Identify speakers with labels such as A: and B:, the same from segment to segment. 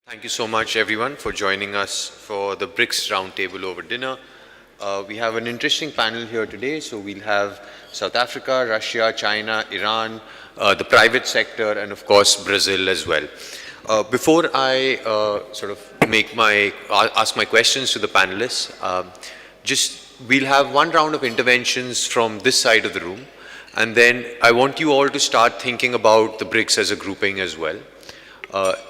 A: Thank you so much, everyone, for joining us for the BRICS Roundtable over dinner. We have an interesting panel here today. So we'll have South Africa, Russia, China, Iran, the private sector, and of course, Brazil as well. Before I ask my questions to the panelists, we'll have one round of interventions from this side of the room. And then I want you all to start thinking about the BRICS as a grouping as well.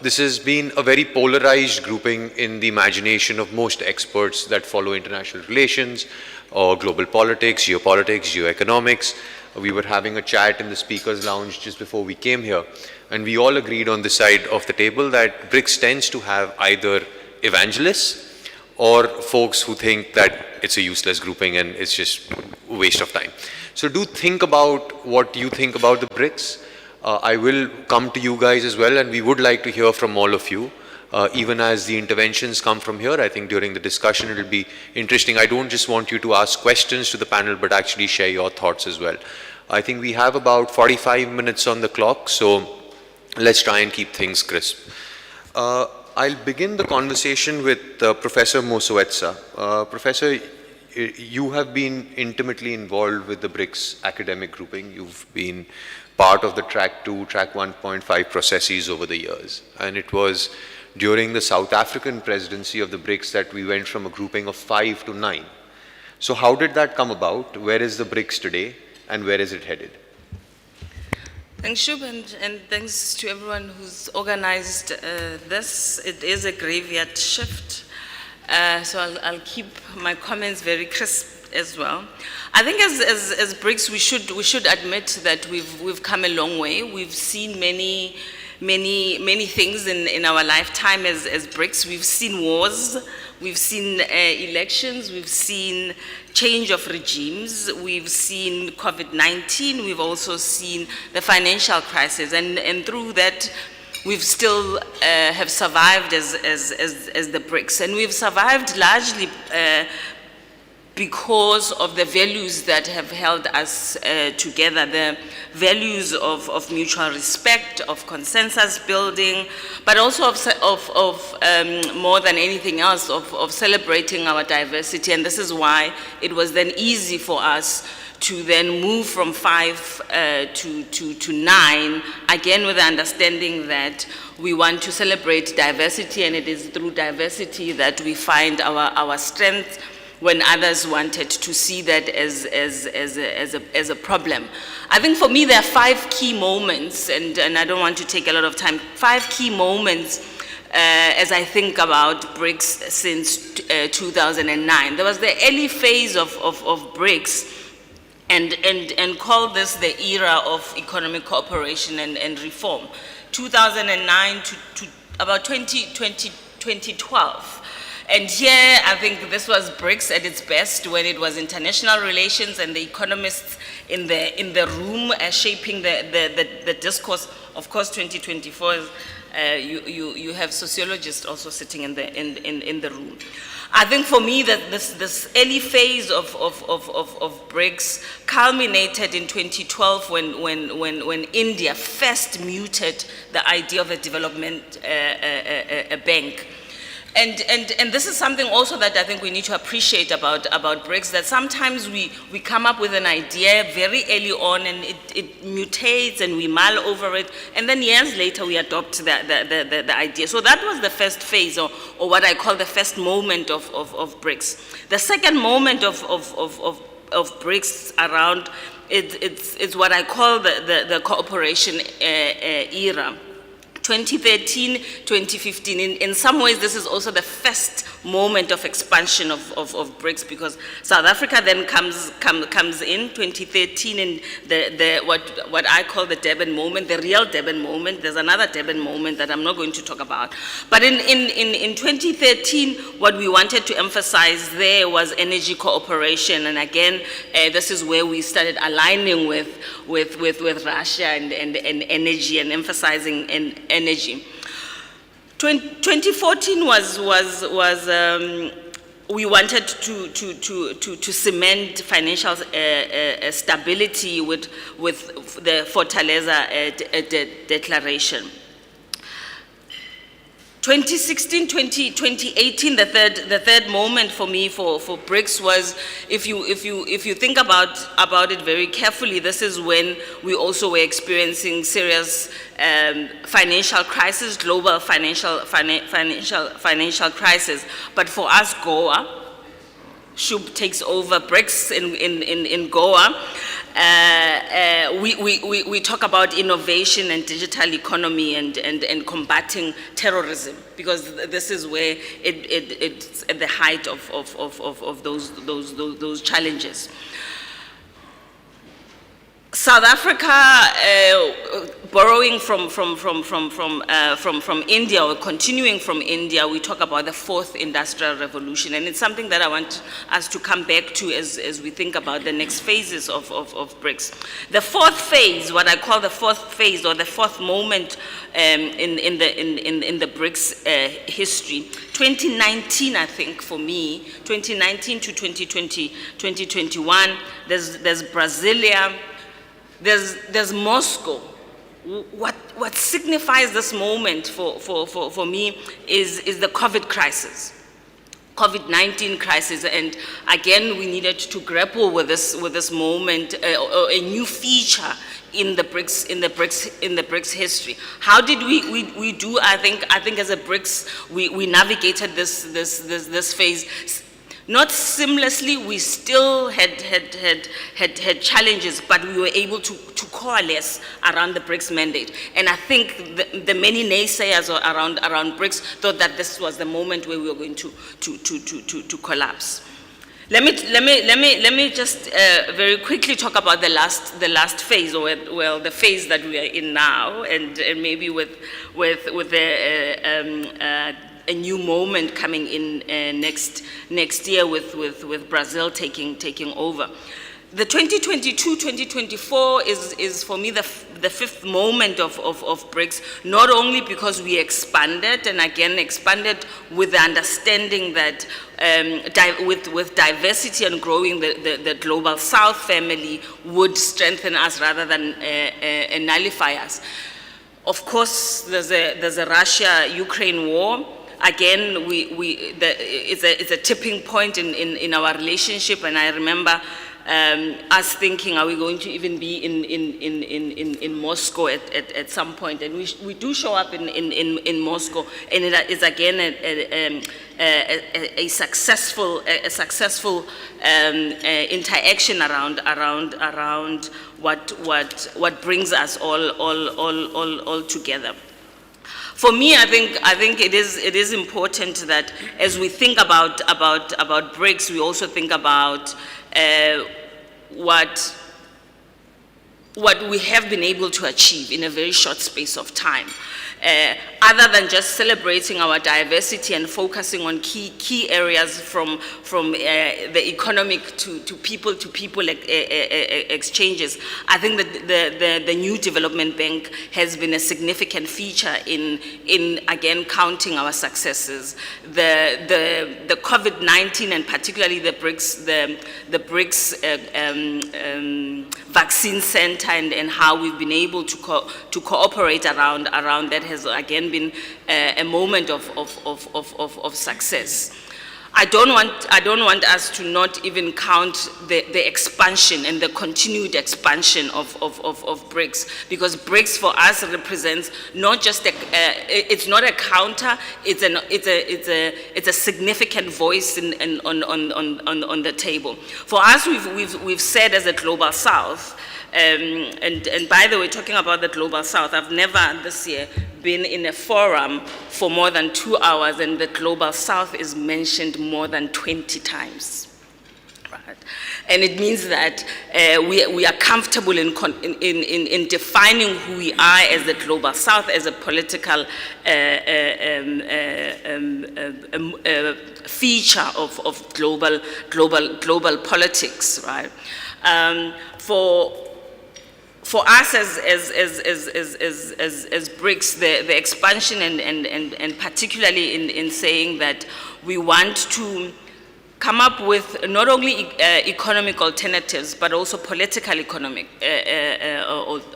A: This has been a very polarized grouping in the imagination of most experts that follow international relations or global politics, geopolitics, geoeconomics. We were having a chat in the speakers lounge just before we came here, and we all agreed on this side of the table that BRICS tends to have either evangelists or folks who think that it's a useless grouping and it's just a waste of time. So do think about what you think about the BRICS. I will come to you guys as well, and we would like to hear from all of you. Even as the interventions come from here, I think during the discussion it'll be interesting. I don't just want you to ask questions to the panel, but actually share your thoughts as well. I think we have about 45 minutes on the clock, so let's try and keep things crisp. I'll begin the conversation with Professor Mosowetsa. Professor, you have been intimately involved with the BRICS academic grouping. You've been part of the track 2, track 1.5 processes over the years. And it was during the South African presidency of the BRICS that we went from a grouping of 5 to 9. So how did that come about? Where is the BRICS today, and where is it headed?
B: Thanks, Shub, and thanks to everyone who's organized this. It is a graveyard shift, so I'll keep my comments very crisp as well. I think as BRICS, we should admit that we've come a long way. We've seen many things in our lifetime as BRICS. We've seen wars, we've seen elections, we've seen change of regimes, we've seen COVID-19, we've also seen the financial crisis, and through that we've still have survived as the BRICS, and we've survived largely because of the values that have held us together, the values of mutual respect, of consensus building, but also of more than anything else, of celebrating our diversity. And this is why it was then easy for us to then move from 5 to 9, again with the understanding that we want to celebrate diversity, and it is through diversity that we find our strength, when others wanted to see that as a problem. I think for me there are 5 key moments, and I don't want to take a lot of time, 5 key moments as I think about BRICS since 2009. There was the early phase of BRICS, and call this the era of economic cooperation and reform, 2009 to about 2012. And here, I think this was BRICS at its best, when it was international relations and the economists in the room shaping the discourse. Of course, 2024, you have sociologists also sitting in the room. I think for me that this early phase of BRICS culminated in 2012 when India first muted the idea of a development bank. And this is something also that I think we need to appreciate about BRICS, that sometimes we come up with an idea very early on, and it mutates and we mull over it, and then years later we adopt the idea. So that was the first phase, or what I call the first moment of BRICS. The second moment of BRICS around it's what I call the cooperation era. 2013, 2015, in some ways this is also the first moment of expansion of BRICS, because South Africa then comes in 2013, and what I call the Durban moment, the real Durban moment. There's another Durban moment that I'm not going to talk about. But in 2013, what we wanted to emphasize there was energy cooperation, and again, this is where we started aligning with Russia and energy, and emphasizing energy. 2014 was we wanted to cement financial stability with the Fortaleza Declaration. 2016, 2018, the third moment for me for BRICS was, if you think about it very carefully, this is when we also were experiencing serious financial crisis, global financial crisis. But for us, Goa, Shub takes over BRICS in Goa. We talk about innovation and digital economy and combating terrorism, because this is where it's at the height of those challenges. South Africa, borrowing from India, or continuing from India, we talk about the fourth industrial revolution, and it's something that I want us to come back to as we think about the next phases of BRICS. The fourth phase, what I call the fourth phase, or the fourth moment in the BRICS history, 2019, I think, for me, 2019 to 2021, there's Brasilia, there's Moscow. What signifies this moment for me is the COVID crisis, COVID-19 crisis, and again we needed to grapple with this moment, a new feature in the BRICS history. How did we do? I think as a BRICS we navigated this phase. Not seamlessly, we still had challenges, but we were able to coalesce around the BRICS mandate. And I think the many naysayers around BRICS thought that this was the moment where we were going to collapse. Let me just very quickly talk about the last phase, or well, the phase that we are in now, and maybe with a new moment coming in next year with Brazil taking over. The 2022-2024 is for me the fifth moment of BRICS, not only because we expanded, and again expanded with the understanding that with diversity and growing the global South family would strengthen us rather than nullify us. Of course, there's a Russia-Ukraine war. Again, it's a tipping point in our relationship, and I remember us thinking, are we going to even be in Moscow at some point? And we do show up in Moscow, and it is again a successful interaction around what brings us all together. For me, I think it is important that as we think about BRICS, we also think about what we have been able to achieve in a very short space of time. Other than just celebrating our diversity and focusing on key areas from the economic to people exchanges, I think that the new development bank has been a significant feature in again counting our successes. The COVID-19 and particularly the BRICS vaccine center and how we've been able to cooperate around that has again been a moment of success. I don't want us to not even count the expansion and the continued expansion of BRICS, because BRICS for us represents not just it's not a counter, it's a significant voice on the table. For us, we've said as a global South. And by the way, talking about the global South, I've never this year been in a forum for more than 2 hours and the global South is mentioned more than 20 times. Right? And it means that we are comfortable in defining who we are as the global South, as a political feature of global politics, right? For us as BRICS, the expansion and particularly in saying that we want to come up with not only economic alternatives, but also political economic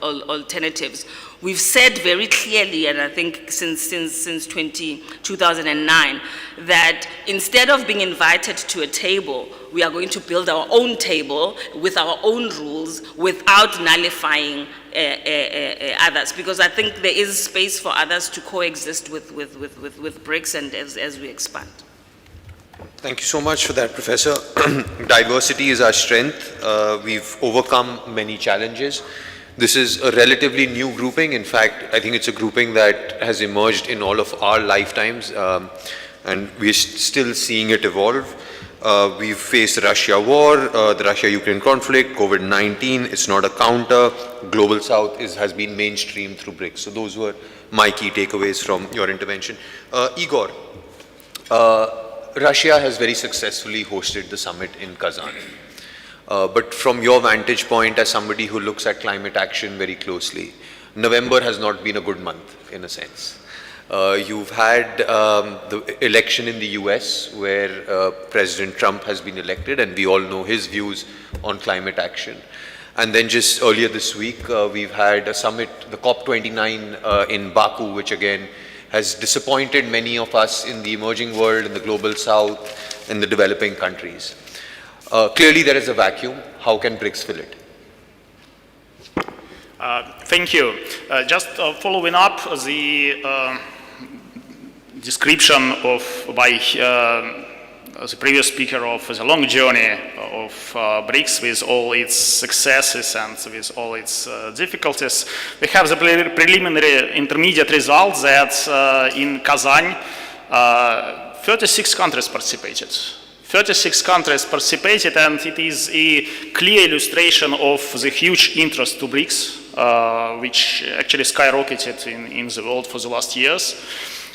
B: alternatives. We've said very clearly, and I think since 2009, that instead of being invited to a table, we are going to build our own table with our own rules without nullifying others, because I think there is space for others to coexist with BRICS and as we expand.
A: Thank you so much for that, Professor. Diversity is our strength. We've overcome many challenges. This is a relatively new grouping. In fact, I think it's a grouping that has emerged in all of our lifetimes, and we're still seeing it evolve. We've faced the Russia war, the Russia-Ukraine conflict, COVID-19. It's not a counter. Global South has been mainstream through BRICS. So those were my key takeaways from your intervention. Igor, Russia has very successfully hosted the summit in Kazan. But from your vantage point as somebody who looks at climate action very closely, November has not been a good month in a sense. You've had the election in the US where President Trump has been elected, and we all know his views on climate action. And then just earlier this week, we've had a summit, the COP29 in Baku, which again has disappointed many of us in the emerging world, in the global south, in the developing countries. Clearly there is a vacuum. How can BRICS fill it?
C: Thank you. Just following up the description by the previous speaker of the long journey of BRICS with all its successes and with all its difficulties, we have the preliminary intermediate results that in Kazan 36 countries participated. 36 countries participated, and it is a clear illustration of the huge interest to BRICS, which actually skyrocketed in the world for the last years.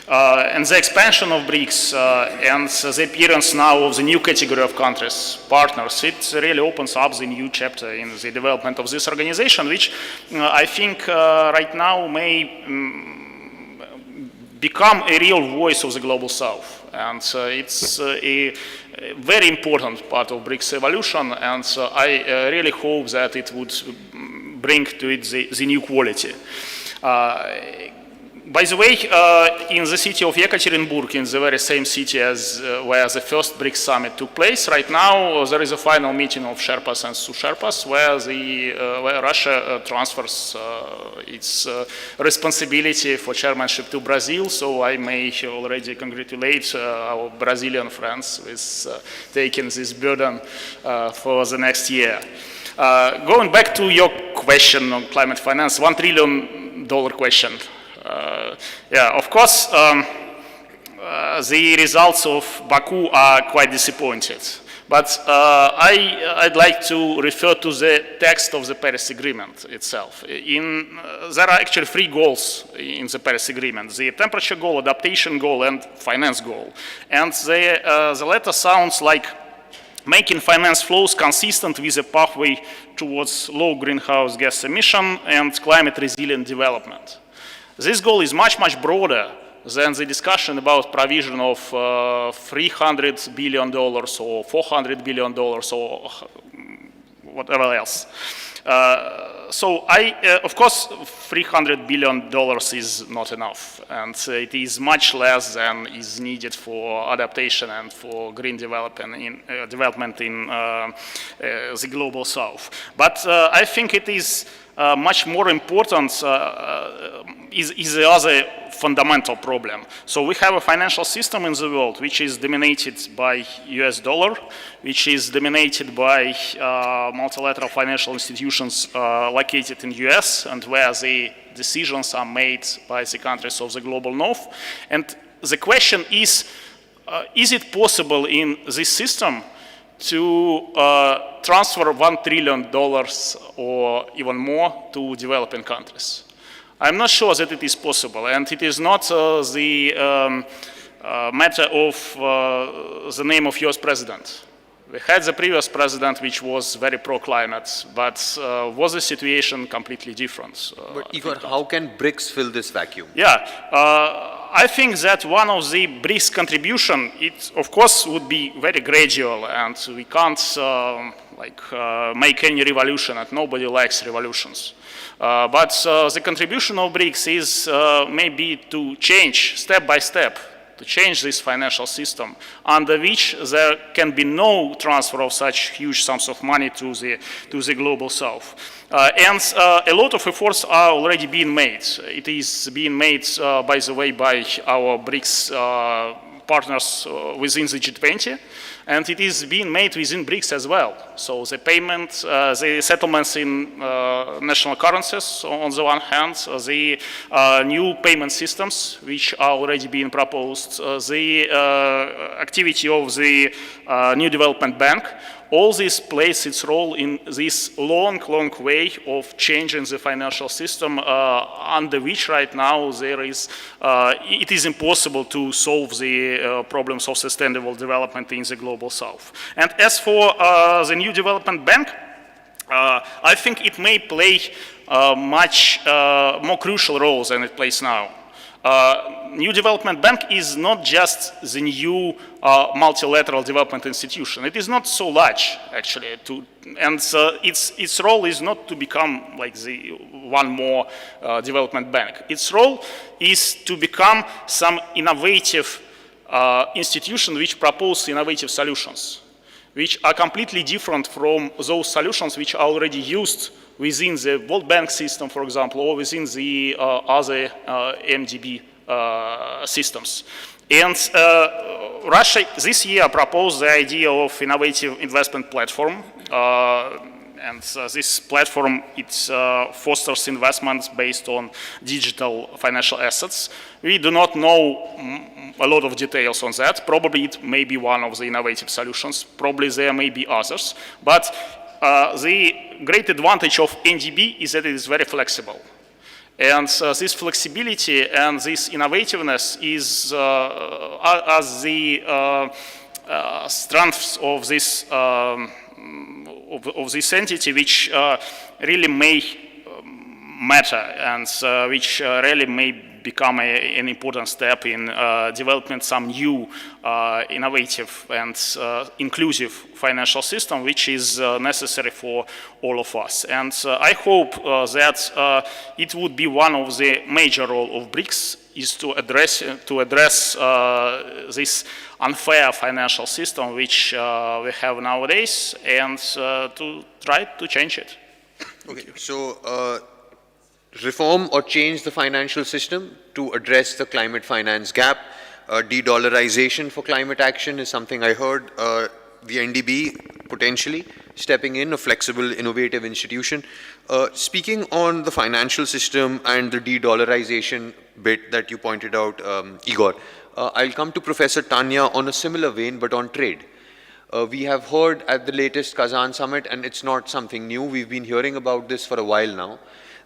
C: And the expansion of BRICS and the appearance now of the new category of countries, partners, it really opens up the new chapter in the development of this organization, which I think right now may become a real voice of the global south. And it's a very important part of BRICS evolution, and I really hope that it would bring to it the new quality. By the way, in the city of Yekaterinburg, in the very same city as where the first BRICS Summit took place, right now there is a final meeting of Sherpas and Sous-Sherpas where Russia transfers its responsibility for chairmanship to Brazil. So I may already congratulate our Brazilian friends with taking this burden for the next year. Going back to your question on climate finance, $1 trillion question. Yeah, of course, the results of Baku are quite disappointing. But I'd like to refer to the text of the Paris Agreement itself. There are actually 3 goals in the Paris Agreement: the temperature goal, adaptation goal, and finance goal. And the letter sounds like making finance flows consistent with a pathway towards low greenhouse gas emission and climate resilient development. This goal is much, much broader than the discussion about provision of $300 billion or $400 billion or whatever else. So of course, $300 billion is not enough, and it is much less than is needed for adaptation and for green development in the global south. But I think it is much more important is the other fundamental problem. So we have a financial system in the world which is dominated by US dollar, which is dominated by multilateral financial institutions located in US, and where the decisions are made by the countries of the global north. And the question is it possible in this system to transfer $1 trillion or even more to developing countries? I'm not sure that it is possible, and it is not the matter of the name of US president. We had the previous president, which was very pro-climate, but was the situation completely different?
A: But Igor, how can BRICS fill this vacuum?
C: Yeah, I think that one of the BRICS contribution, it of course would be very gradual, and we can't make any revolution, and nobody likes revolutions. But the contribution of BRICS is maybe to change step by step, to change this financial system, under which there can be no transfer of such huge sums of money to the global south. And a lot of efforts are already being made. It is being made, by the way, by our BRICS partners within the G20, and it is being made within BRICS as well. So the payment, the settlements in national currencies on the one hand, the new payment systems which are already being proposed, the activity of the new development bank, all this plays its role in this long way of changing the financial system under which right now there is, it is impossible to solve the problems of sustainable development in the global south. And as for the new development bank, I think it may play much more crucial roles than it plays now. New Development Bank is not just the new multilateral development institution. It is not so large, actually, and its role is not to become like the one more development bank. Its role is to become some innovative institution which propose innovative solutions, which are completely different from those solutions which are already used within the World Bank system, for example, or within the other MDB systems. And Russia this year proposed the idea of innovative investment platform. And this platform, it fosters investments based on digital financial assets. We do not know a lot of details on that. Probably it may be one of the innovative solutions. Probably there may be others. But the great advantage of NDB is that it is very flexible. And this flexibility and this innovativeness is as the strengths of this entity, which really may matter and which really may become an important step in developing some new innovative and inclusive financial system, which is necessary for all of us. And I hope that it would be one of the major role of BRICS is to address this unfair financial system which we have nowadays, and to try to change it.
A: Okay, so reform or change the financial system to address the climate finance gap. De-dollarization for climate action is something I heard. The NDB potentially stepping in, a flexible, innovative institution. Speaking on the financial system and the de-dollarization bit that you pointed out, Igor, I'll come to Professor Tanya on a similar vein, but on trade. We have heard at the latest Kazan Summit, and it's not something new, we've been hearing about this for a while now,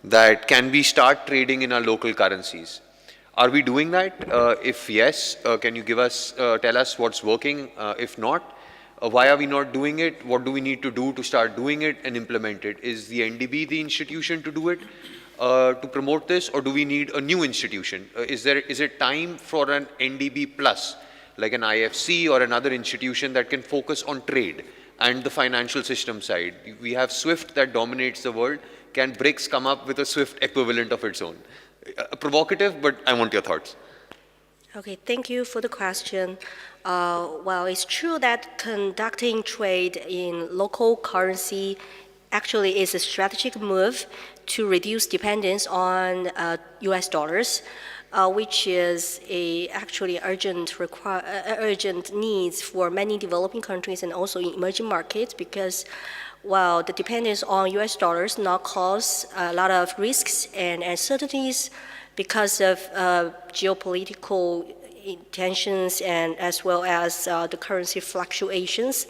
A: that can we start trading in our local currencies? Are we doing that? If yes, can you tell us what's working? If not, why are we not doing it? What do we need to do to start doing it and implement it? Is the NDB the institution to do it, to promote this, or do we need a new institution? Is it time for an NDB plus, like an IFC or another institution that can focus on trade and the financial system side? We have SWIFT that dominates the world. Can BRICS come up with a SWIFT equivalent of its own? Provocative, but I want your thoughts.
D: Okay, thank you for the question. Well, it's true that conducting trade in local currency actually is a strategic move to reduce dependence on US dollars, which is actually urgent needs for many developing countries and also in emerging markets, because while the dependence on US dollars now cause a lot of risks and uncertainties because of geopolitical tensions and as well as the currency fluctuations.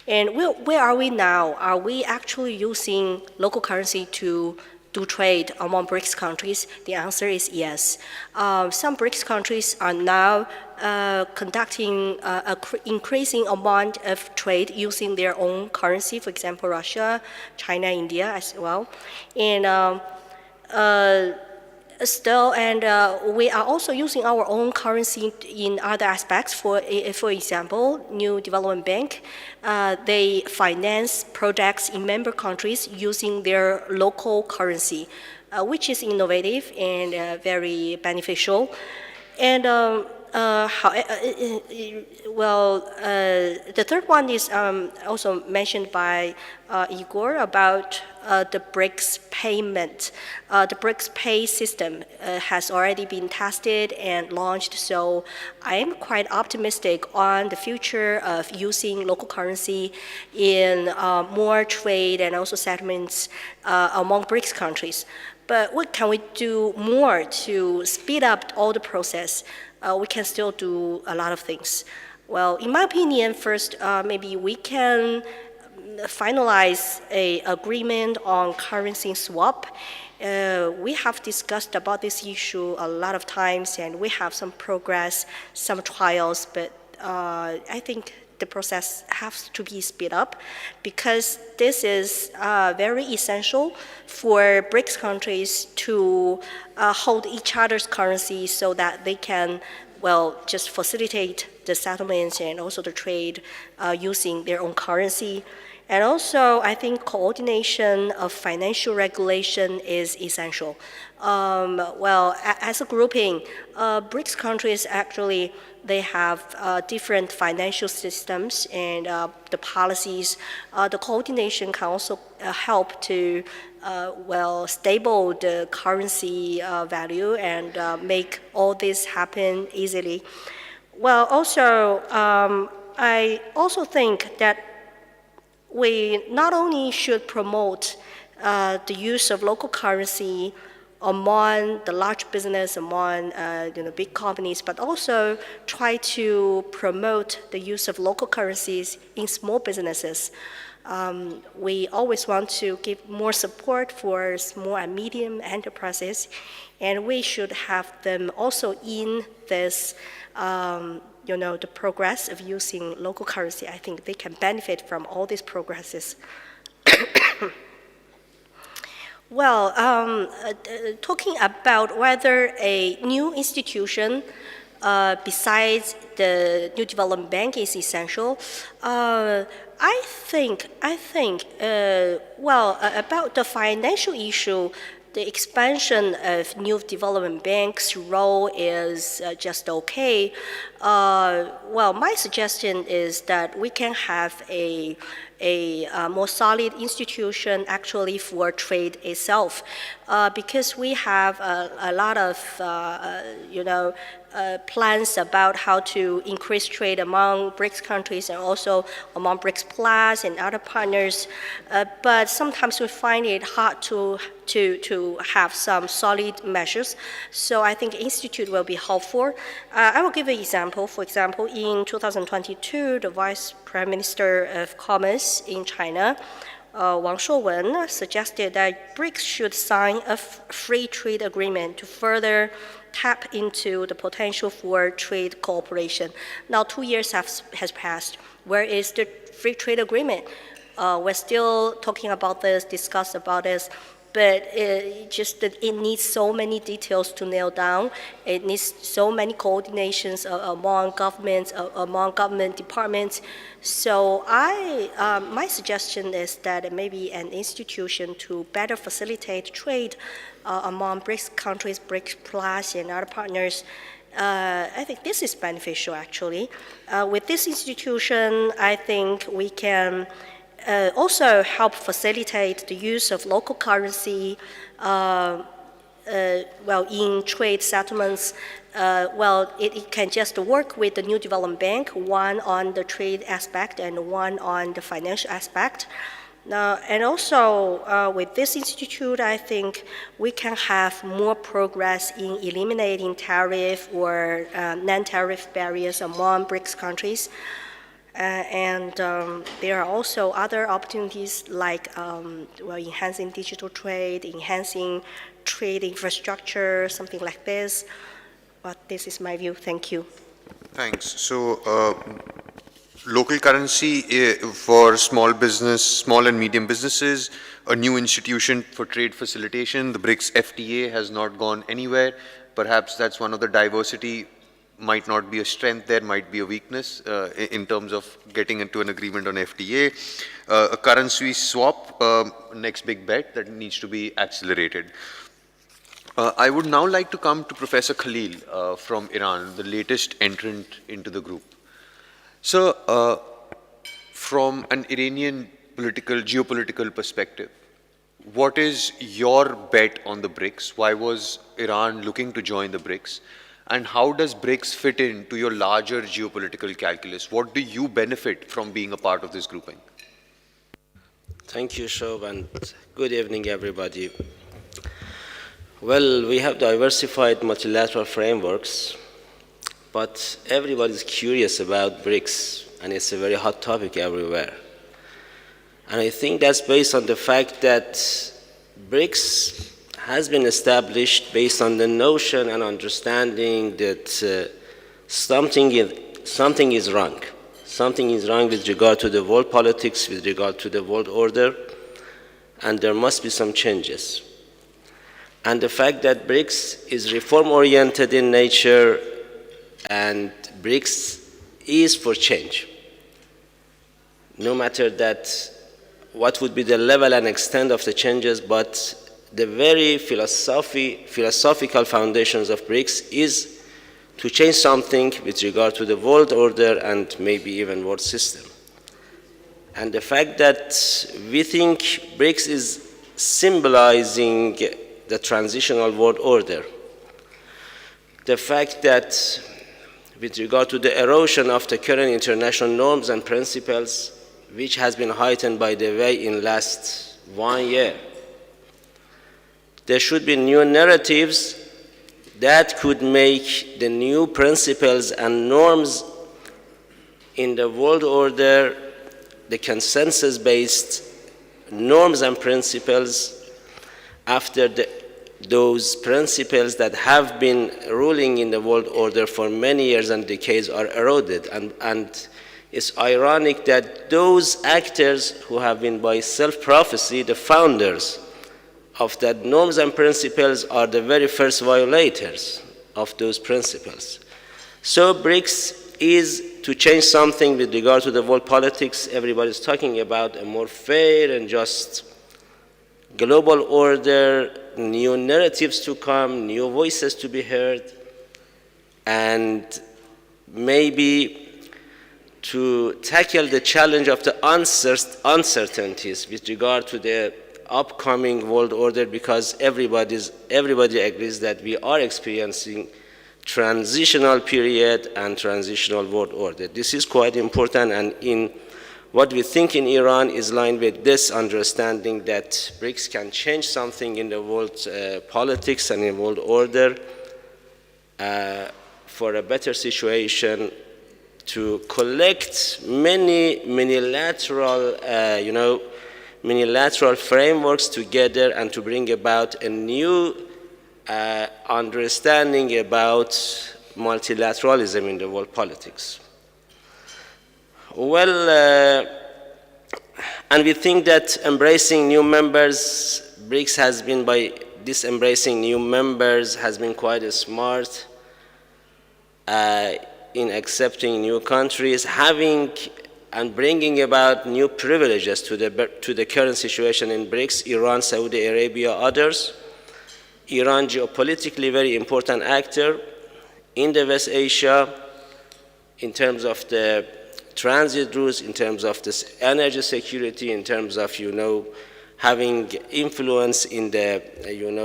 D: And where are we now? Are we actually using local currency to do trade among BRICS countries? The answer is yes. Some BRICS countries are now conducting an increasing amount of trade using their own currency, for example, Russia, China, India as well. And we are also using our own currency in other aspects. For example, New Development Bank, they finance projects in member countries using their local currency, which is innovative and very beneficial. And the third one is also mentioned by Igor about the BRICS payment. The BRICS pay system has already been tested and launched, so I am quite optimistic on the future of using local currency in more trade and also settlements among BRICS countries. But what can we do more to speed up all the process? We can still do a lot of things. Well, in my opinion, first, maybe we can finalize an agreement on currency swap. We have discussed about this issue a lot of times, and we have some progress, some trials, but I think the process has to be speed up because this is very essential for BRICS countries to hold each other's currency so that they can, just facilitate the settlements and also the trade using their own currency. And also, I think coordination of financial regulation is essential. As a grouping, BRICS countries actually, they have different financial systems and the policies. The coordination can also help to, stable the currency value and make all this happen easily. I also think that we not only should promote the use of local currency among the large business, among big companies, but also try to promote the use of local currencies in small businesses. We always want to give more support for small and medium enterprises, and we should have them also in this the progress of using local currency. I think they can benefit from all these progresses. Talking about whether a new institution besides the New Development Bank is essential, I think about the financial issue, the expansion of New Development Bank's role is just okay. My suggestion is that we can have a more solid institution actually for trade itself, because we have a lot of plans about how to increase trade among BRICS countries and also among BRICS Plus and other partners. But sometimes we find it hard to have some solid measures. So I think institute will be helpful. I will give an example. For example, in 2022, the Vice Prime Minister of Commerce in China, Wang Shouwen, suggested that BRICS should sign a free trade agreement to further tap into the potential for trade cooperation. Now 2 years has passed. Where is the free trade agreement? We're still talking about this, discuss about this, but it needs so many details to nail down. It needs so many coordinations among governments, among government departments. So my suggestion is that maybe an institution to better facilitate trade among BRICS countries, BRICS Plus, and other partners. I think this is beneficial, actually. With this institution, I think we can also help facilitate the use of local currency in trade settlements. It can just work with the New Development Bank, one on the trade aspect and one on the financial aspect. And also, with this institute, I think we can have more progress in eliminating tariff or non-tariff barriers among BRICS countries. There are also other opportunities like enhancing digital trade, enhancing trade infrastructure, something like this. But this is my view. Thank you.
A: Thanks. So, local currency for small business, small and medium businesses, a new institution for trade facilitation. The BRICS FTA has not gone anywhere. Perhaps that's one of the diversity. Might not be a strength there, might be a weakness in terms of getting into an agreement on FTA. A currency swap, next big bet that needs to be accelerated. I would now like to come to Professor Khalil from Iran, the latest entrant into the group. So, from an Iranian geopolitical perspective, what is your bet on the BRICS? Why was Iran looking to join the BRICS? And how does BRICS fit into your larger geopolitical calculus? What do you benefit from being a part of this grouping?
E: Thank you, Shob, and good evening, everybody. Well, we have diversified multilateral frameworks, but everybody's curious about BRICS, and it's a very hot topic everywhere. And I think that's based on the fact that BRICS has been established based on the notion and understanding that something is wrong. Something is wrong with regard to the world politics, with regard to the world order, and there must be some changes. And the fact that BRICS is reform-oriented in nature and BRICS is for change. No matter that what would be the level and extent of the changes, but the very philosophical foundations of BRICS is to change something with regard to the world order and maybe even world system. And the fact that we think BRICS is symbolizing the transitional world order, the fact that with regard to the erosion of the current international norms and principles, which has been heightened by the way in last 1 year, there should be new narratives that could make the new principles and norms in the world order, the consensus-based norms and principles, after those principles that have been ruling in the world order for many years and decades are eroded. And it's ironic that those actors who have been by self-prophecy the founders of that norms and principles are the very first violators of those principles. So BRICS is to change something with regard to the world politics. Everybody's talking about a more fair and just global order, new narratives to come, new voices to be heard, and maybe to tackle the challenge of the uncertainties with regard to the upcoming world order, because everybody agrees that we are experiencing transitional period and transitional world order. This is quite important, and in what we think in Iran is lined with this understanding that BRICS can change something in the world politics and in world order for a better situation, to collect many unilateral frameworks together and to bring about a new understanding about multilateralism in the world politics. Well, and we think that embracing new members, BRICS has been, by this embracing new members, has been quite smart in accepting new countries, having and bringing about new privileges to the current situation in BRICS, Iran, Saudi Arabia, others. Iran, geopolitically very important actor in the West Asia in terms of the transit routes, in terms of this energy security, in terms of, having influence in the,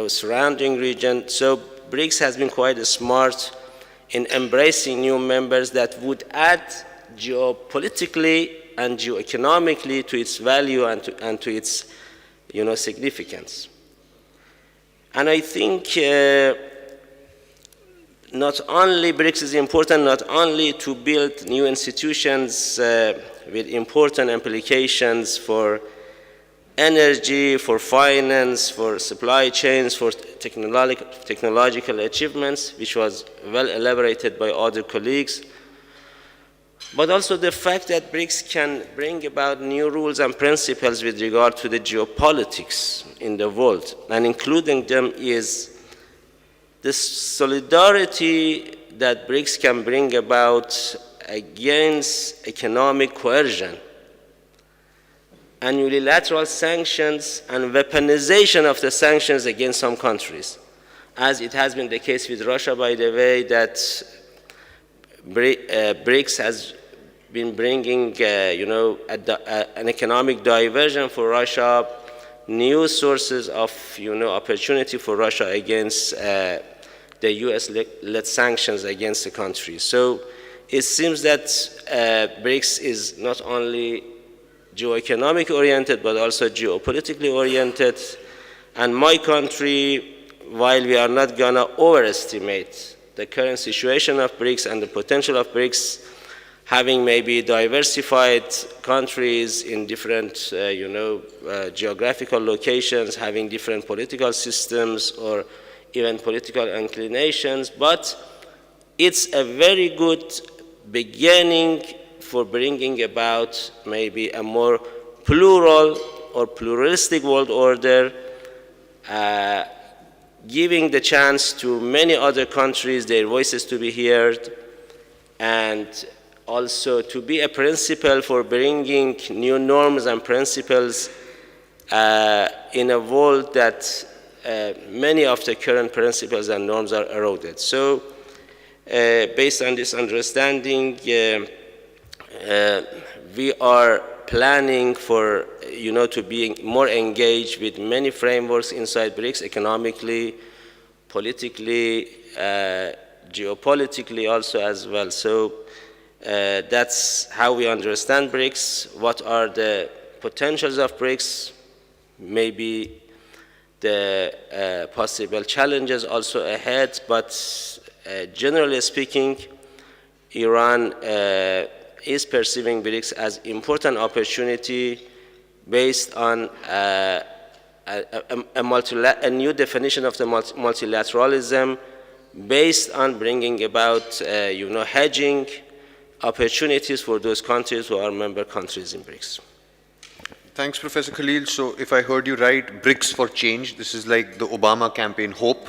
E: surrounding region. So BRICS has been quite smart in embracing new members that would add geopolitically and geoeconomically to its value and to its significance. And I think not only BRICS is important not only to build new institutions with important implications for energy, for finance, for supply chains, for technological achievements, which was well elaborated by other colleagues, but also the fact that BRICS can bring about new rules and principles with regard to the geopolitics in the world, and including them is the solidarity that BRICS can bring about against economic coercion and unilateral sanctions and weaponization of the sanctions against some countries, as it has been the case with Russia, by the way, that BRICS has been bringing, an economic diversion for Russia, new sources of, opportunity for Russia against the US-led sanctions against the country. So it seems that BRICS is not only geoeconomic oriented, but also geopolitically oriented. And my country, while we are not gonna overestimate the current situation of BRICS and the potential of BRICS, having maybe diversified countries in different, geographical locations, having different political systems or even political inclinations, but it's a very good beginning for bringing about maybe a more plural or pluralistic world order, giving the chance to many other countries, their voices to be heard, and also to be a principle for bringing new norms and principles in a world that many of the current principles and norms are eroded. So based on this understanding, we are planning for, to be more engaged with many frameworks inside BRICS, economically, politically, geopolitically also as well. So that's how we understand BRICS. What are the potentials of BRICS? Maybe the possible challenges also ahead, but generally speaking, Iran is perceiving BRICS as important opportunity based on a new definition of the multilateralism, based on bringing about, hedging opportunities for those countries who are member countries in BRICS.
A: Thanks, Professor Khalil. So if I heard you right, BRICS for change, this is like the Obama campaign hope.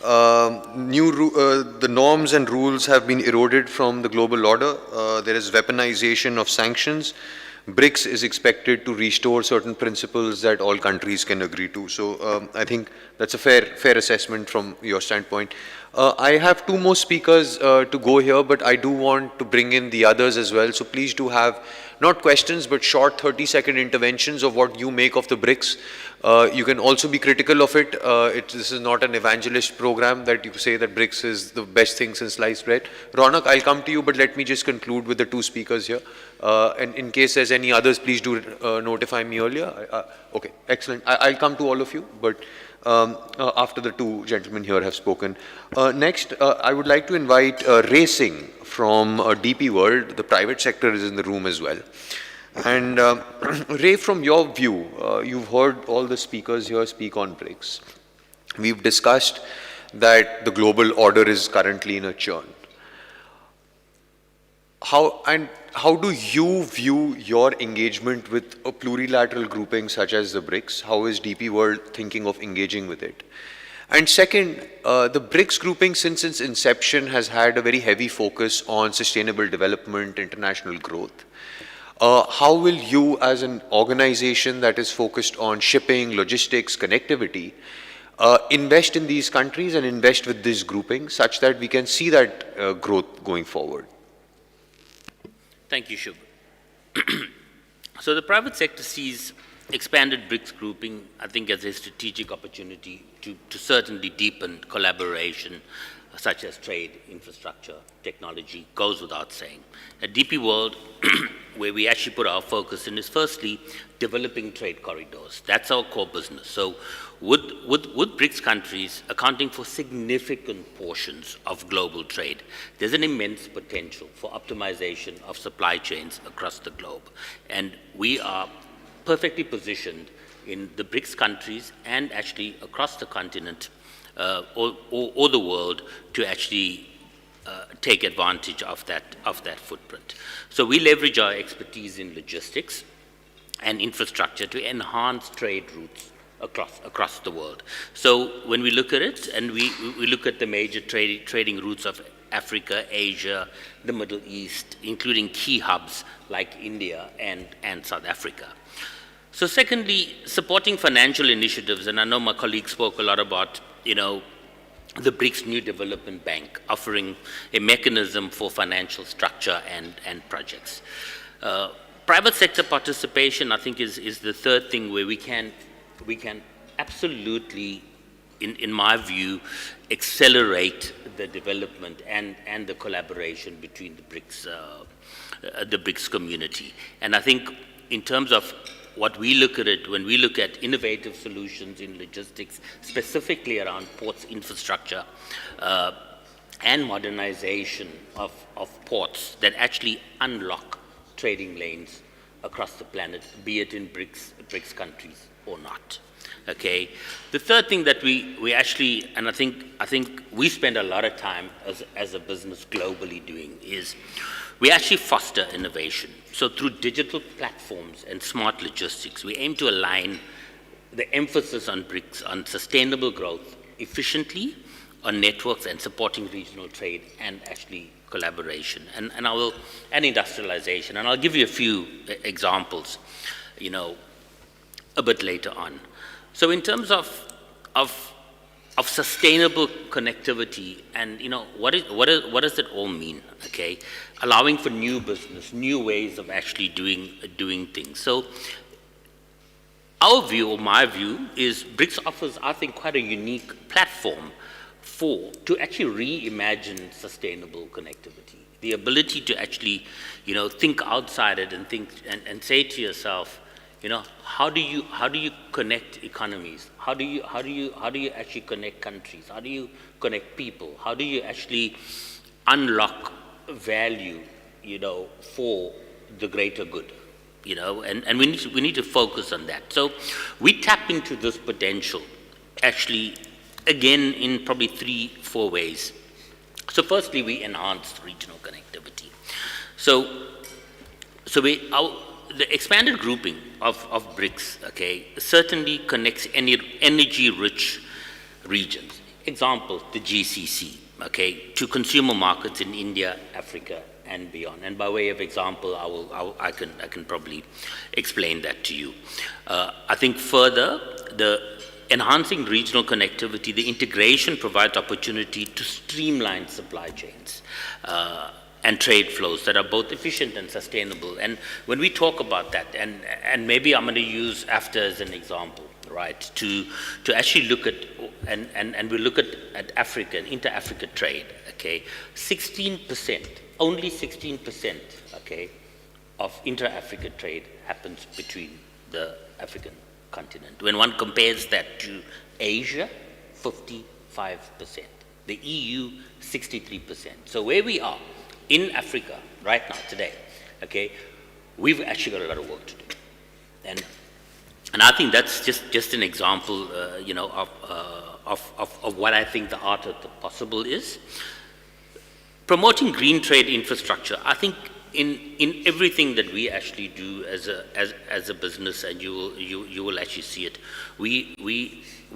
A: The norms and rules have been eroded from the global order. There is weaponization of sanctions. BRICS is expected to restore certain principles that all countries can agree to. So I think that's a fair assessment from your standpoint. I have two more speakers to go here, but I do want to bring in the others as well. So please do have not questions, but short 30-second interventions of what you make of the BRICS. You can also be critical of it. This is not an evangelist program that you say that BRICS is the best thing since sliced bread. Ronak, I'll come to you, but let me just conclude with the two speakers here. And in case there's any others, please do notify me earlier. Okay, excellent. I'll come to all of you, but after the two gentlemen here have spoken. Next, I would like to invite Ray Singh from DP World. The private sector is in the room as well. And Ray, from your view, you've heard all the speakers here speak on BRICS. We've discussed that the global order is currently in a churn. How do you view your engagement with a plurilateral grouping such as the BRICS? How is DP World thinking of engaging with it? And second, the BRICS grouping since its inception has had a very heavy focus on sustainable development, international growth. How will you, as an organization that is focused on shipping, logistics, connectivity, invest in these countries and invest with this grouping such that we can see that growth going forward?
F: Thank you, Shubh. So the private sector sees expanded BRICS grouping, I think, as a strategic opportunity to certainly deepen collaboration, such as trade, infrastructure, technology, goes without saying. At DP World, where we actually put our focus in is firstly developing trade corridors. That's our core business. So with BRICS countries accounting for significant portions of global trade, there's an immense potential for optimization of supply chains across the globe. And we are perfectly positioned in the BRICS countries and actually across the continent or the world to actually take advantage of that footprint. So we leverage our expertise in logistics and infrastructure to enhance trade routes across the world. So when we look at it, and we look at the major trading routes of Africa, Asia, the Middle East, including key hubs like India and South Africa. So secondly, supporting financial initiatives, and I know my colleague spoke a lot about, the BRICS New Development Bank offering a mechanism for financial structure and projects. Private sector participation, I think, is the third thing where we can absolutely, in my view, accelerate the development and the collaboration between the BRICS community. And I think in terms of what we look at it, when we look at innovative solutions in logistics, specifically around ports infrastructure and modernization of ports that actually unlock trading lanes across the planet, be it in BRICS countries or not. Okay. The third thing that we actually, and I think we spend a lot of time as a business globally doing, is we actually foster innovation. So through digital platforms and smart logistics, we aim to align the emphasis on BRICS on sustainable growth efficiently on networks and supporting regional trade and actually collaboration and industrialization. And I'll give you a few examples, a bit later on. So in terms of sustainable connectivity, and what does it all mean? Okay, allowing for new business, new ways of actually doing things. So our view, or my view, is BRICS offers, I think, quite a unique platform to actually reimagine sustainable connectivity. The ability to actually, think outside it and think and say to yourself, how do you connect economies? How do you actually connect countries? How do you connect people? How do you actually unlock value, for the greater good? And we need to focus on that. So we tap into this potential, actually, again, in probably 3-4 ways. So firstly, we enhance regional connectivity. So the expanded grouping of BRICS, okay, certainly connects any energy-rich regions. Example, the GCC, okay, to consumer markets in India, Africa, and beyond. And by way of example, I can probably explain that to you. I think further, the enhancing regional connectivity, the integration provides opportunity to streamline supply chains and trade flows that are both efficient and sustainable. And when we talk about that, and maybe I'm going to use AFTA as an example, right, to actually look at, and we look at Africa and inter-Africa trade, okay, 16%, only 16%, okay, of inter-Africa trade happens between the African continent. When one compares that to Asia, 55%, the EU, 63%. So where we are in Africa right now, today, okay, we've actually got a lot of work to do. And I think that's just an example, of what I think the art of the possible is. Promoting green trade infrastructure, I think in everything that we actually do as a business, and you will actually see it, we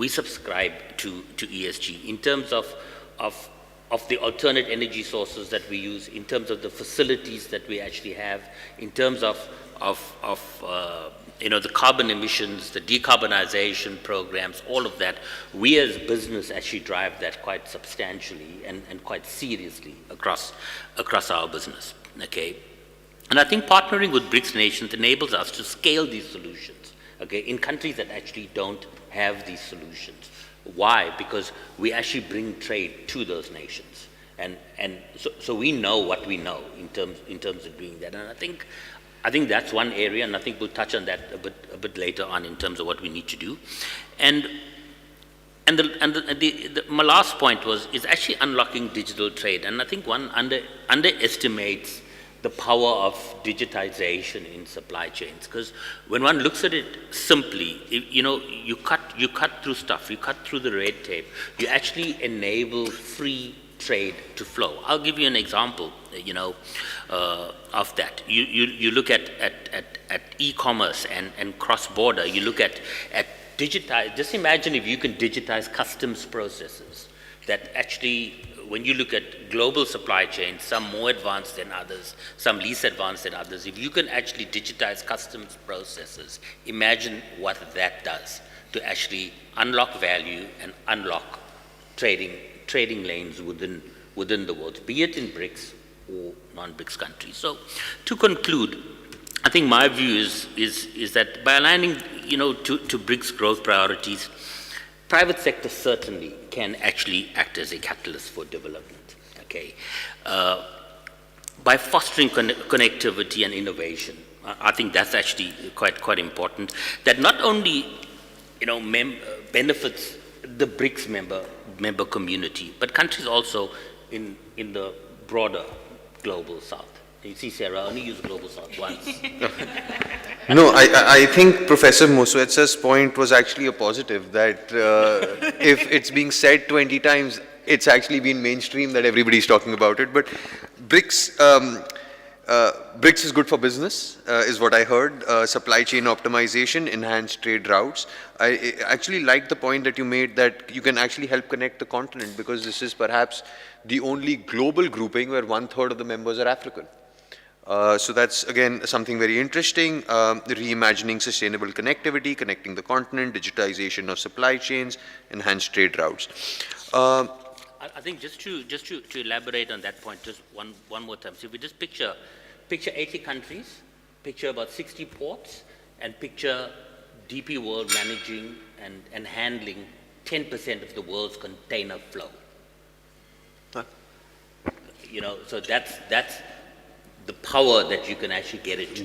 F: subscribe to ESG in terms of the alternate energy sources that we use, in terms of the facilities that we actually have, in terms of the carbon emissions, the decarbonization programs, all of that. We as business actually drive that quite substantially and quite seriously across our business, okay? And I think partnering with BRICS nations enables us to scale these solutions, okay, in countries that actually don't have these solutions. Why? Because we actually bring trade to those nations. And so we know what we know in terms of doing that. And I think I think that's one area, and I think we'll touch on that a bit later on in terms of what we need to do. My last point is actually unlocking digital trade, and I think one underestimates the power of digitization in supply chains, because when one looks at it simply, you cut through stuff, you cut through the red tape, you actually enable free trade to flow. I'll give you an example, of that. You look at e-commerce and cross-border. You look at digitize. Just imagine if you can digitize customs processes that actually, when you look at global supply chains, some more advanced than others, some least advanced than others, if you can actually digitize customs processes, imagine what that does to actually unlock value and unlock trading lanes within the world, be it in BRICS or non-BRICS countries. So to conclude, I think my view is that by aligning to BRICS growth priorities, private sector certainly can actually act as a catalyst for development, okay? By fostering connectivity and innovation, I think that's actually quite important, that not only benefits the BRICS member community, but countries also in the broader global south. You see, Sarah, I only use global south once.
A: No, I think Professor Moswetsa's point was actually a positive, that if it's being said 20 times, it's actually been mainstream that everybody's talking about it. But BRICS, BRICS is good for business, is what I heard. Supply chain optimization, enhanced trade routes. I actually like the point that you made, that you can actually help connect the continent, because this is perhaps the only global grouping where 1/3 of the members are African. So that's, again, something very interesting. Reimagining sustainable connectivity, connecting the continent, digitization of supply chains, enhanced trade routes.
F: I think just to elaborate on that point, just one more time. So if we just picture 80 countries, picture about 60 ports, and picture DP World managing and handling 10% of the world's container flow.
A: Huh.
F: So that's the power that you can actually get it.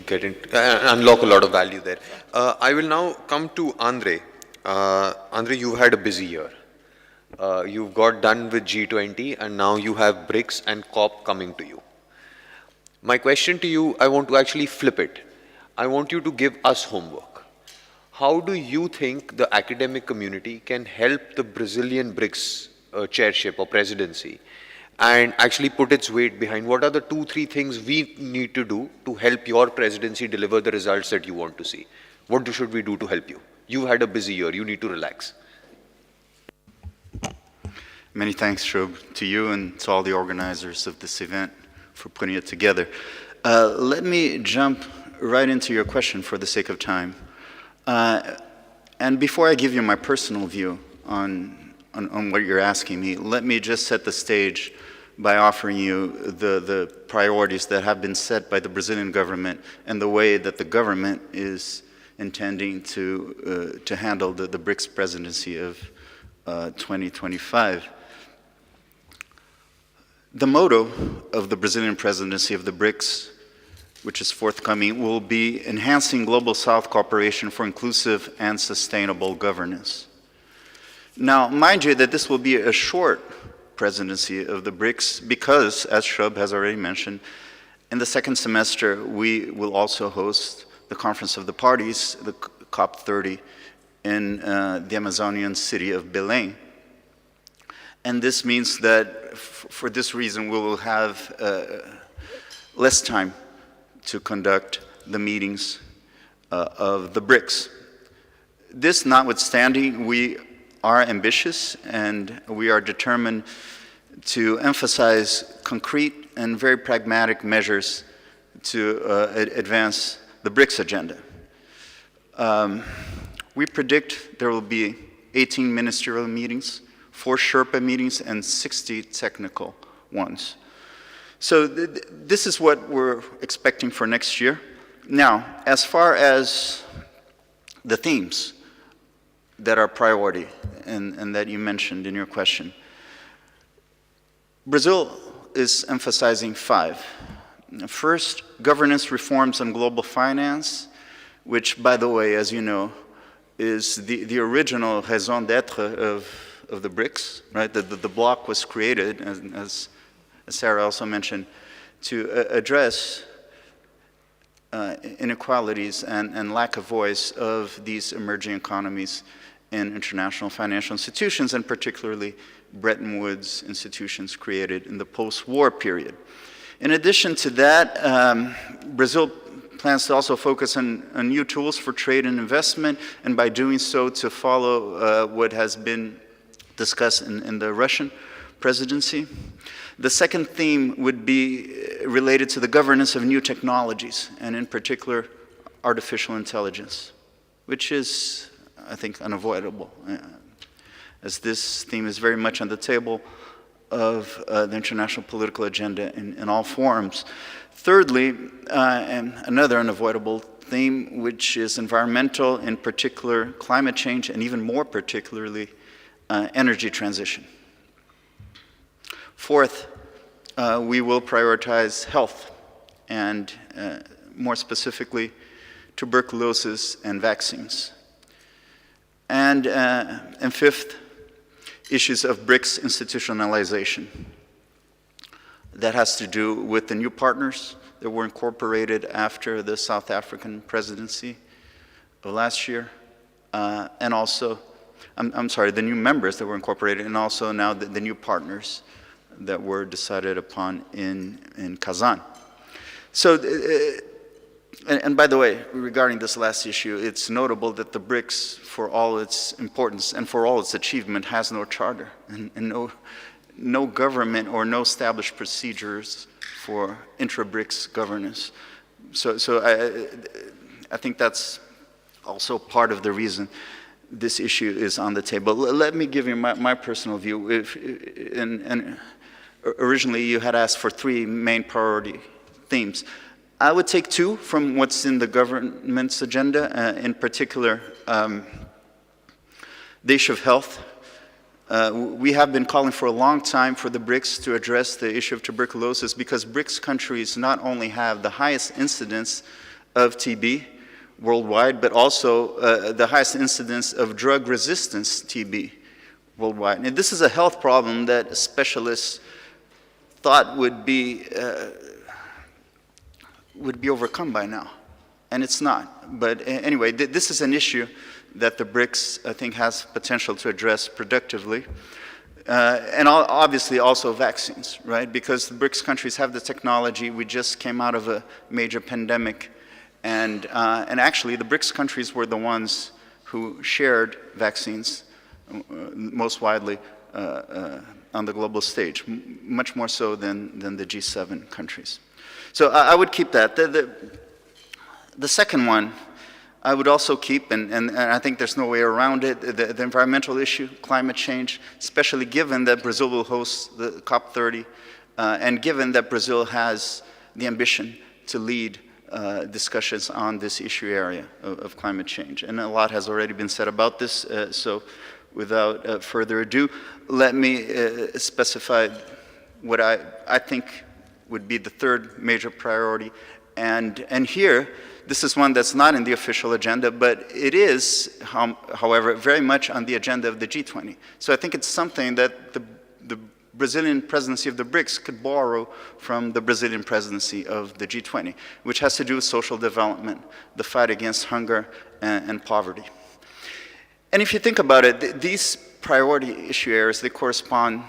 A: Unlock a lot of value there. I will now come to André. André, you've had a busy year. You've got done with G20, and now you have BRICS and COP coming to you. My question to you, I want to actually flip it. I want you to give us homework. How do you think the academic community can help the Brazilian BRICS chairship or presidency and actually put its weight behind? What are the 2-3 things we need to do to help your presidency deliver the results that you want to see? What should we do to help you? You had a busy year. You need to relax.
G: Many thanks, Shub, to you and to all the organizers of this event for putting it together. Let me jump right into your question for the sake of time. And before I give you my personal view on what you're asking me, let me just set the stage by offering you the priorities that have been set by the Brazilian government and the way that the government is intending to handle the BRICS presidency of 2025. The motto of the Brazilian presidency of the BRICS, which is forthcoming, will be enhancing global South cooperation for inclusive and sustainable governance. Now, mind you that this will be a short presidency of the BRICS because, as Shub has already mentioned, in the second semester we will also host the Conference of the Parties, the COP30, in the Amazonian city of Belém. And this means that for this reason we will have less time to conduct the meetings of the BRICS. This notwithstanding, we are ambitious and we are determined to emphasize concrete and very pragmatic measures to advance the BRICS agenda. We predict there will be 18 ministerial meetings, 4 Sherpa meetings, and 60 technical ones. So this is what we're expecting for next year. Now, as far as the themes that are priority and that you mentioned in your question, Brazil is emphasizing 5. First, governance reforms on global finance, which, by the way, as you know, is the original raison d'etre of the BRICS, right? The bloc was created, as Sarah also mentioned, to address inequalities and lack of voice of these emerging economies in international financial institutions, and particularly Bretton Woods institutions created in the post-war period. In addition to that, Brazil plans to also focus on new tools for trade and investment, and by doing so to follow what has been discussed in the Russian presidency. The second theme would be related to the governance of new technologies, and in particular, artificial intelligence, which is, I think, unavoidable, as this theme is very much on the table of the international political agenda in all forms. Thirdly, and another unavoidable theme, which is environmental, in particular climate change, and even more particularly energy transition. Fourth, we will prioritize health, and more specifically, tuberculosis and vaccines. And fifth, issues of BRICS institutionalization. That has to do with the new partners that were incorporated after the South African presidency of last year, and also, I'm sorry, the new members that were incorporated, and also now the new partners that were decided upon in Kazan. So, and by the way, regarding this last issue, it's notable that the BRICS, for all its importance and for all its achievement, has no charter and no government or no established procedures for intra-BRICS governance. So I think that's also part of the reason this issue is on the table. Let me give you my personal view. Originally you had asked for 3 main priority themes. I would take 2 from what's in the government's agenda, in particular, the issue of health. We have been calling for a long time for the BRICS to address the issue of tuberculosis, because BRICS countries not only have the highest incidence of TB worldwide, but also the highest incidence of drug resistance TB worldwide. And this is a health problem that specialists thought would be overcome by now, and it's not. But anyway, this is an issue that the BRICS, I think, has potential to address productively. And obviously also vaccines, right? Because the BRICS countries have the technology. We just came out of a major pandemic, and actually the BRICS countries were the ones who shared vaccines most widely on the global stage, much more so than the G7 countries. So I would keep that. The second one, I would also keep, and I think there's no way around it, the environmental issue, climate change, especially given that Brazil will host the COP30, and given that Brazil has the ambition to lead discussions on this issue area of climate change. And a lot has already been said about this, so without further ado, let me specify what I think would be the third major priority. And here, this is one that's not in the official agenda, but it is, however, very much on the agenda of the G20. So I think it's something that the Brazilian presidency of the BRICS could borrow from the Brazilian presidency of the G20, which has to do with social development, the fight against hunger and poverty. And if you think about it, these priority issue areas, they correspond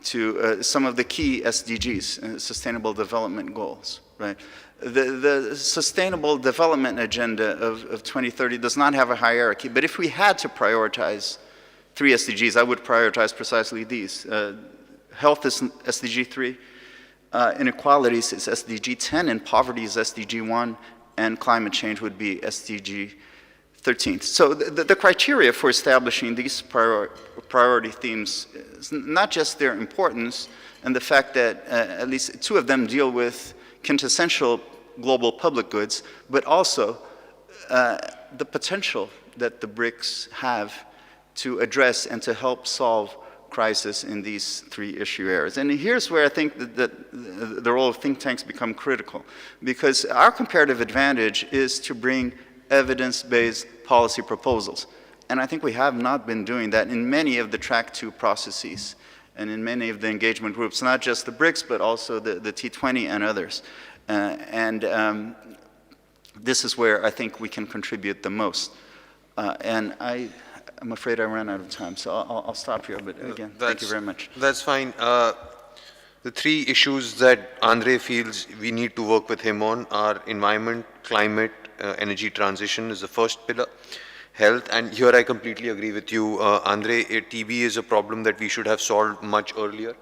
G: to some of the key SDGs, Sustainable Development Goals, right? The Sustainable Development Agenda of 2030 does not have a hierarchy, but if we had to prioritize 3 SDGs, I would prioritize precisely these. Health is SDG 3, inequalities is SDG 10, and poverty is SDG 1, and climate change would be SDG 13. So the criteria for establishing these priority themes is not just their importance and the fact that at least 2 of them deal with quintessential global public goods, but also the potential that the BRICS have to address and to help solve crisis in these three issue areas. And here's where I think that the role of think tanks become critical, because our comparative advantage is to bring evidence-based policy proposals. And I think we have not been doing that in many of the track 2 processes and in many of the engagement groups, not just the BRICS, but also the T20 and others. This is where I think we can contribute the most. I'm afraid I ran out of time, so I'll stop here. But again, thank you very much.
A: That's fine. The three issues that André feels we need to work with him on are environment, climate, energy transition is the first pillar, health, and here I completely agree with you, André. TB is a problem that we should have solved much earlier.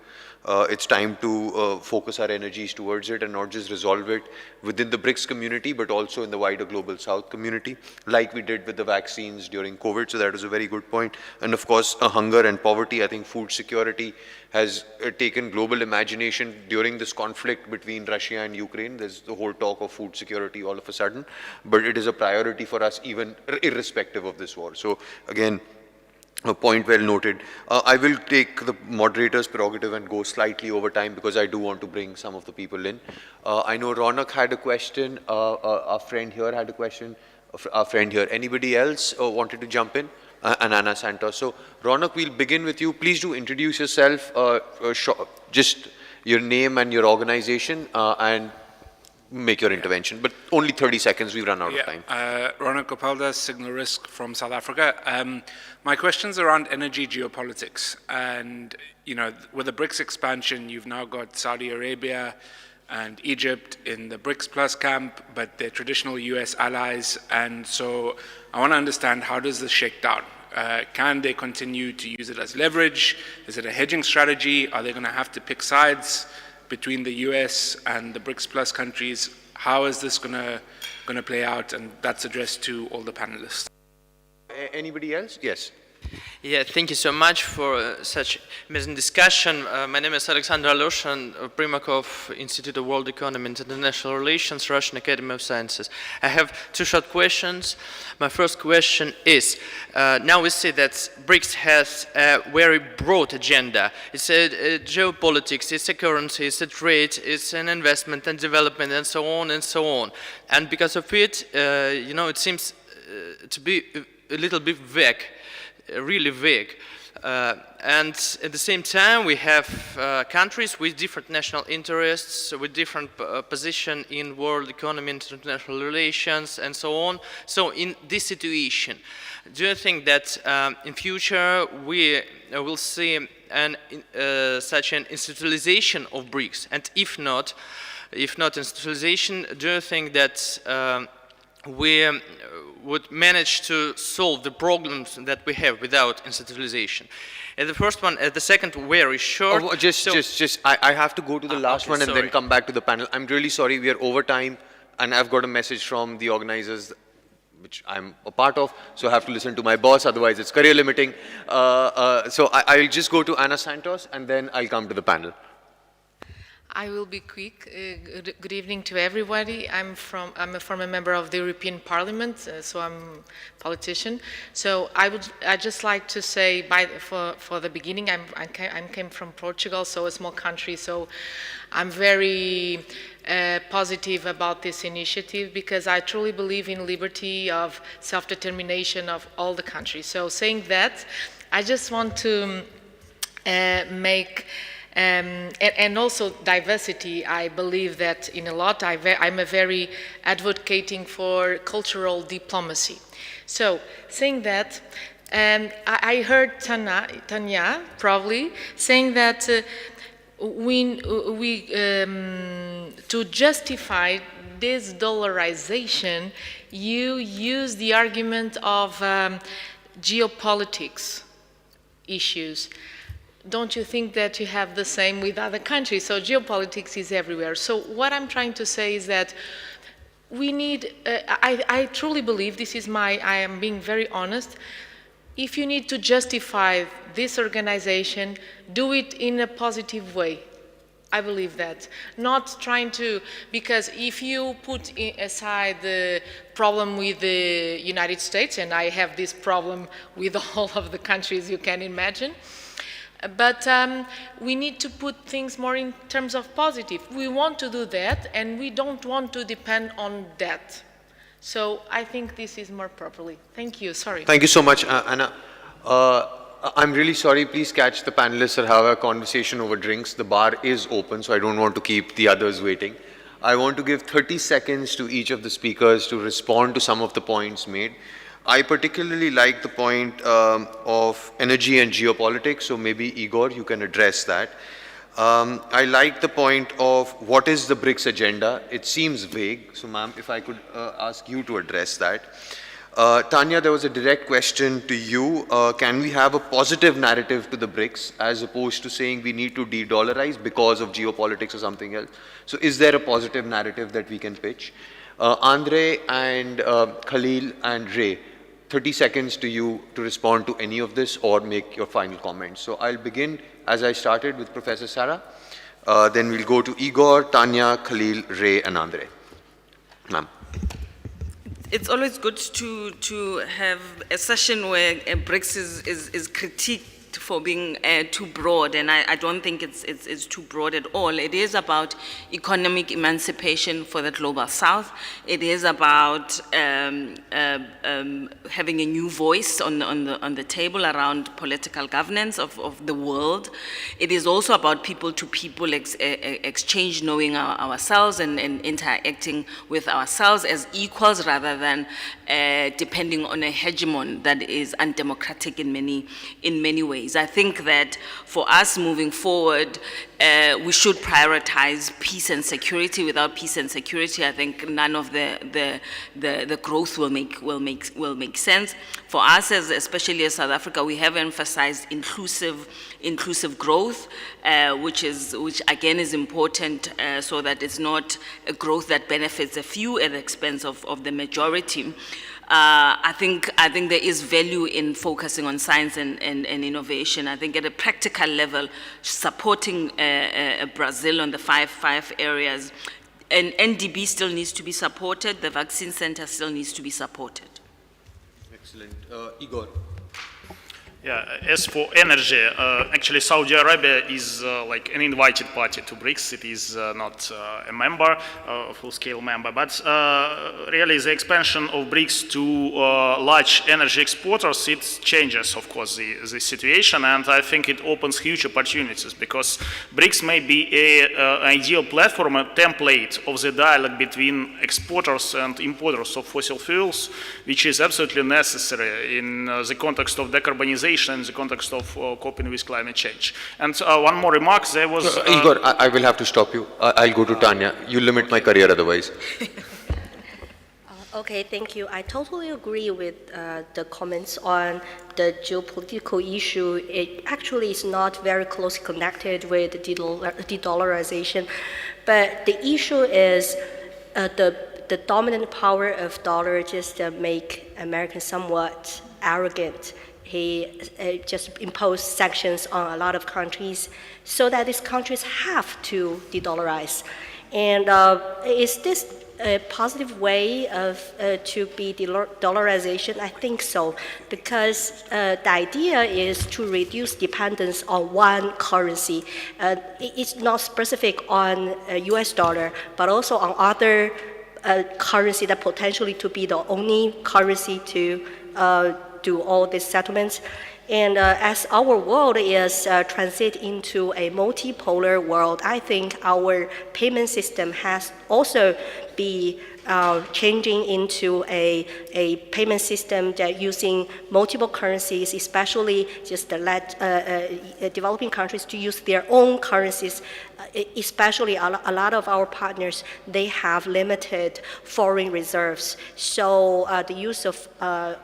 A: It's time to focus our energies towards it and not just resolve it within the BRICS community, but also in the wider global South community, like we did with the vaccines during COVID. So that was a very good point. And of course, hunger and poverty. I think food security has taken global imagination during this conflict between Russia and Ukraine. There's the whole talk of food security all of a sudden, but it is a priority for us even irrespective of this war. So again, a point well noted. I will take the moderator's prerogative and go slightly over time because I do want to bring some of the people in. I know Ronak had a question, our friend here had a question, our friend here. Anybody else wanted to jump in? And Anna Santos. So Ronak, we'll begin with you. Please do introduce yourself, just your name and your organization, and make your intervention, but only 30 seconds, we've run out of time.
H: Ronak Gopaldas, Signal Risk from South Africa. My question's around energy geopolitics. And, you know, with the BRICS expansion, you've now got Saudi Arabia and Egypt in the BRICS Plus camp, but they're traditional US allies. And so I want to understand, how does this shake down? Can they continue to use it as leverage? Is it a hedging strategy? Are they going to have to pick sides between the US and the BRICS Plus countries? How is this going to play out? And that's addressed to all the panelists.
A: Anybody else? Yes.
I: Yeah, thank you so much for such amazing discussion. My name is Alexander Aloshin, Primakov, Institute of World Economy and International Relations, Russian Academy of Sciences. I have two short questions. My first question is, now we see that BRICS has a very broad agenda. It's a geopolitics, it's a currency, it's a trade, it's an investment and development, and so on and so on. And because of it, you know, it seems to be a little bit vague. Really vague. And at the same time, we have countries with different national interests, with different position in world economy, international relations, and so on. So in this situation, do you think that in future we will see such an institutionalization of BRICS? And if not institutionalization, do you think that we would manage to solve the problems that we have without institutionalization? And the first one, the second, very short.
A: I have to go to the last one and then come back to the panel. I'm really sorry, we are over time, and I've got a message from the organizers, which I'm a part of, so I have to listen to my boss, otherwise it's career limiting. So I'll just go to Anna Santos, and then I'll come to the panel.
J: I will be quick. Good evening to everybody. I'm a former member of the European Parliament, so I'm a politician. So I'd just like to say, for the beginning, I came from Portugal, so a small country. So I'm very positive about this initiative because I truly believe in liberty of self-determination of all the countries. So saying that, I just want to make. And also diversity. I believe that in a lot, I'm a very advocating for cultural diplomacy. So saying that, I heard Tanya probably saying that to justify this dollarization, you use the argument of geopolitics issues. Don't you think that you have the same with other countries? So geopolitics is everywhere. So what I'm trying to say is that we need, I truly believe, I am being very honest, if you need to justify this organization, do it in a positive way. I believe that. Not trying to, because if you put aside the problem with the United States, and I have this problem with all of the countries you can imagine, But we need to put things more in terms of positive. We want to do that, and we don't want to depend on that. So I think this is more properly. Thank you. Sorry.
A: Thank you so much, Anna. I'm really sorry. Please catch the panelists or have a conversation over drinks. The bar is open, so I don't want to keep the others waiting. I want to give 30 seconds to each of the speakers to respond to some of the points made. I particularly like the point of energy and geopolitics, so maybe Igor, you can address that. I like the point of what is the BRICS agenda. It seems vague, so ma'am, if I could ask you to address that. Tanya, there was a direct question to you. Can we have a positive narrative to the BRICS as opposed to saying we need to de-dollarize because of geopolitics or something else? So is there a positive narrative that we can pitch? André and Khalil and Ray, 30 seconds to you to respond to any of this or make your final comments. So I'll begin, as I started, with Professor Sarah. Then we'll go to Igor, Tanya, Khalil, Ray, and André. Ma'am.
B: It's always good to have a session where BRICS is critiqued for being too broad, and I don't think it's too broad at all. It is about economic emancipation for the global south. It is about having a new voice on the table around political governance of the world. It is also about people-to-people exchange, knowing ourselves and interacting with ourselves as equals rather than depending on a hegemon that is undemocratic in many ways. I think that for us moving forward, we should prioritize peace and security. Without peace and security, I think none of the growth will make sense. For us, especially as South Africa, we have emphasized inclusive growth, which again is important, so that it's not a growth that benefits a few at the expense of the majority. I think there is value in focusing on science and innovation. I think at a practical level, supporting Brazil on the five areas, and NDB still needs to be supported. The vaccine center still needs to be supported.
A: Excellent. Igor.
C: Yeah, as for energy, actually Saudi Arabia is like an invited party to BRICS. It is not a member, full-scale member, but really the expansion of BRICS to large energy exporters, it changes, of course, the situation, and I think it opens huge opportunities because BRICS may be an ideal platform, a template of the dialogue between exporters and importers of fossil fuels, which is absolutely necessary in the context of decarbonization in the context of coping with climate change. And one more remark, there was...
A: Igor, I will have to stop you. I'll go to Tanya. You limit my career otherwise.
D: Okay, thank you. I totally agree with the comments on the geopolitical issue. It actually is not very closely connected with de-dollarization, but the issue is the dominant power of dollar just make Americans somewhat arrogant. He just imposed sanctions on a lot of countries so that these countries have to de-dollarize. And is this a positive way of to be de-dollarization? I think so, because the idea is to reduce dependence on one currency. It's not specific on US dollar, but also on other currency that potentially to be the only currency to do all these settlements. And as our world is transit into a multipolar world, I think our payment system has also be changing into a payment system that using multiple currencies, especially just to let developing countries to use their own currencies. Especially a lot of our partners, they have limited foreign reserves. So the use of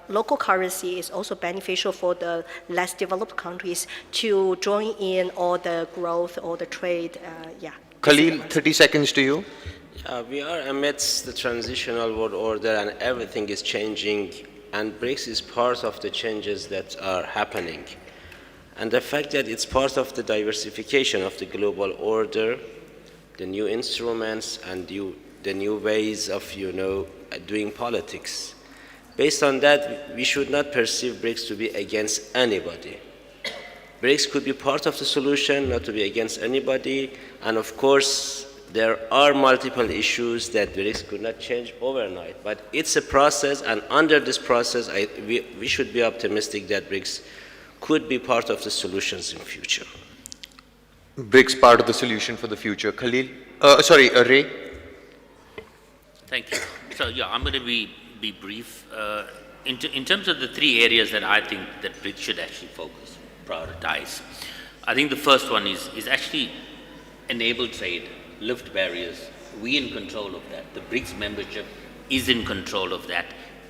D: local currency is also beneficial for the less developed countries to join in all the growth or the trade. Yeah.
A: Khalil, 30 seconds to you.
E: We are amidst the transitional world order and everything is changing, and BRICS is part of the changes that are happening. And the fact that it's part of the diversification of the global order, the new instruments and the new ways of, doing politics. Based on that, we should not perceive BRICS to be against anybody. BRICS could be part of the solution, not to be against anybody. And of course, there are multiple issues that BRICS could not change overnight. But it's a process, and under this process, we should be optimistic that BRICS could be part of the solutions in future.
A: BRICS part of the solution for the future. Khalil? Ray?
F: Thank you. So yeah, I'm going to be brief. In terms of the three areas that I think that BRICS should actually focus, prioritize, I think the first one is actually enable trade, lift barriers. We in control of that. The BRICS membership is in control of that.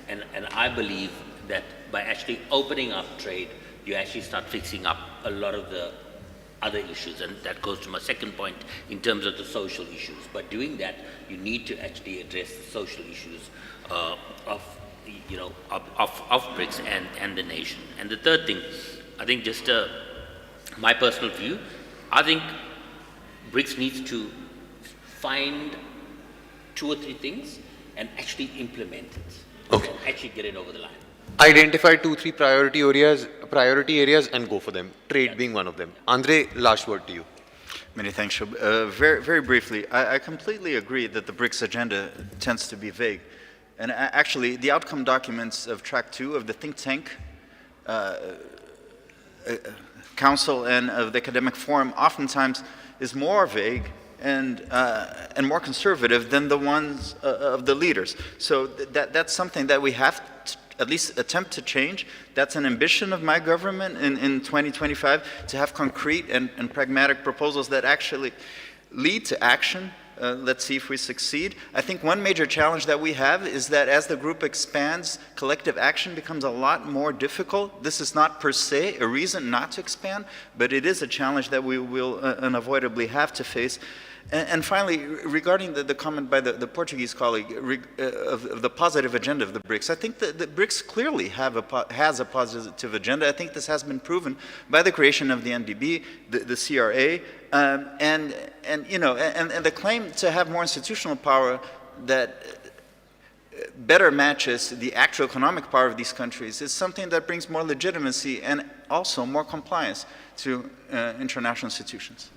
F: And I believe that by actually opening up trade, you actually start fixing up a lot of the other issues, and that goes to my second point in terms of the social issues. But doing that, you need to actually address the social issues of BRICS and the nation. And the third thing, I think just my personal view, I think BRICS needs to find 2 or 3 things and actually implement it.
A: Okay.
F: And actually get it over the line.
A: Identify 2-3 priority areas and go for them. Trade being one of them. André, last word to you.
G: Many thanks, Shub. Very briefly, I completely agree that the BRICS agenda tends to be vague. And actually, the outcome documents of Track 2 of the think tank council and of the academic forum oftentimes is more vague and more conservative than the ones of the leaders. So that's something that we have to at least attempt to change. That's an ambition of my government in 2025, to have concrete and pragmatic proposals that actually lead to action. Let's see if we succeed. I think one major challenge that we have is that as the group expands, collective action becomes a lot more difficult. This is not per se a reason not to expand, but it is a challenge that we will unavoidably have to face. And finally, regarding the comment by the Portuguese colleague of the positive agenda of the BRICS, I think that the BRICS clearly has a positive agenda. I think this has been proven by the creation of the NDB, the CRA, and the claim to have more institutional power that better matches the actual economic power of these countries is something that brings more legitimacy and also more compliance to international institutions.